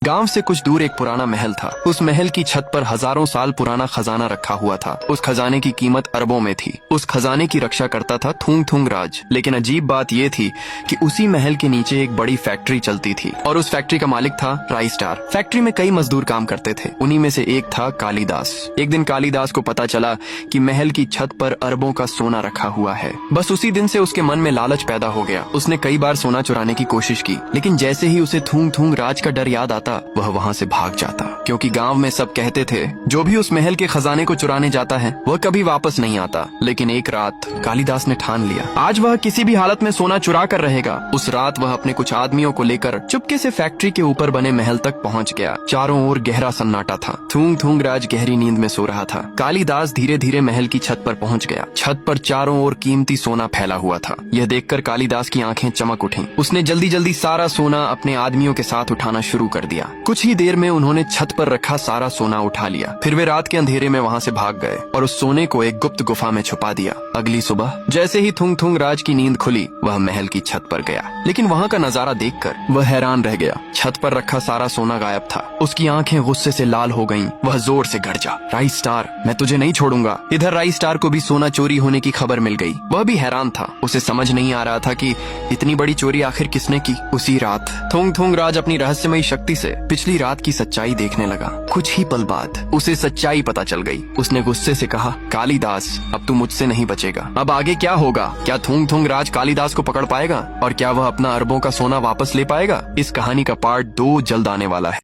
गांव से कुछ दूर एक पुराना महल था। उस महल की छत पर हजारों साल पुराना खजाना रखा हुआ था। उस खजाने की कीमत अरबों में थी। उस खजाने की रक्षा करता था थूंग थूंग राज। लेकिन अजीब बात यह थी कि उसी महल के नीचे एक बड़ी फैक्ट्री चलती थी और उस फैक्ट्री का मालिक था राई स्टार। फैक्ट्री में कई मजदूर काम करते थे। उन्हीं में से एक था कालिदास। एक दिन कालिदास को पता चला कि महल की छत पर अरबों का सोना रखा हुआ है। बस उसी दिन से उसके मन में लालच पैदा हो गया। उसने कई बार सोना चुराने की कोशिश की, लेकिन जैसे ही उसे थूंग थूंग राज का डर याद आता वह वहाँ से भाग जाता, क्योंकि गांव में सब कहते थे जो भी उस महल के खजाने को चुराने जाता है वह कभी वापस नहीं आता। लेकिन एक रात कालिदास ने ठान लिया, आज वह किसी भी हालत में सोना चुरा कर रहेगा। उस रात वह अपने कुछ आदमियों को लेकर चुपके से फैक्ट्री के ऊपर बने महल तक पहुँच गया। चारों ओर गहरा सन्नाटा था। थूंग थूंग राज गहरी नींद में सो रहा था। कालिदास धीरे धीरे महल की छत पर पहुँच गया। छत पर चारों ओर कीमती सोना फैला हुआ था। यह देखकर कालिदास की आंखें चमक उठीं। उसने जल्दी जल्दी सारा सोना अपने आदमियों के साथ उठाना शुरू कर दिया। कुछ ही देर में उन्होंने छत पर रखा सारा सोना उठा लिया। फिर वे रात के अंधेरे में वहाँ से भाग गए और उस सोने को एक गुप्त गुफा में छुपा दिया। अगली सुबह जैसे ही थुंग थुंग राज की नींद खुली वह महल की छत पर गया, लेकिन वहाँ का नजारा देखकर वह हैरान रह गया। छत पर रखा सारा सोना गायब था। उसकी आंखें गुस्से से लाल हो गईं। वह जोर से गरजा, राई स्टार, मैं तुझे नहीं छोड़ूंगा। इधर राई स्टार को भी सोना चोरी होने की खबर मिल गई। वह भी हैरान था। उसे समझ नहीं आ रहा था कि इतनी बड़ी चोरी आखिर किसने की। उसी रात थुंग थुंग राज अपनी रहस्यमयी शक्ति से पिछली रात की सच्चाई देखने लगा। कुछ ही पल बाद उसे सच्चाई पता चल गई। उसने गुस्से से कहा, कालिदास, अब तू मुझसे नहीं बचेगा। अब आगे क्या होगा? क्या थुंग थुंग राज कालिदास को पकड़ पाएगा और क्या वह अपना अरबों का सोना वापस ले पाएगा? इस कहानी का पार्ट 2 जल्द आने वाला है।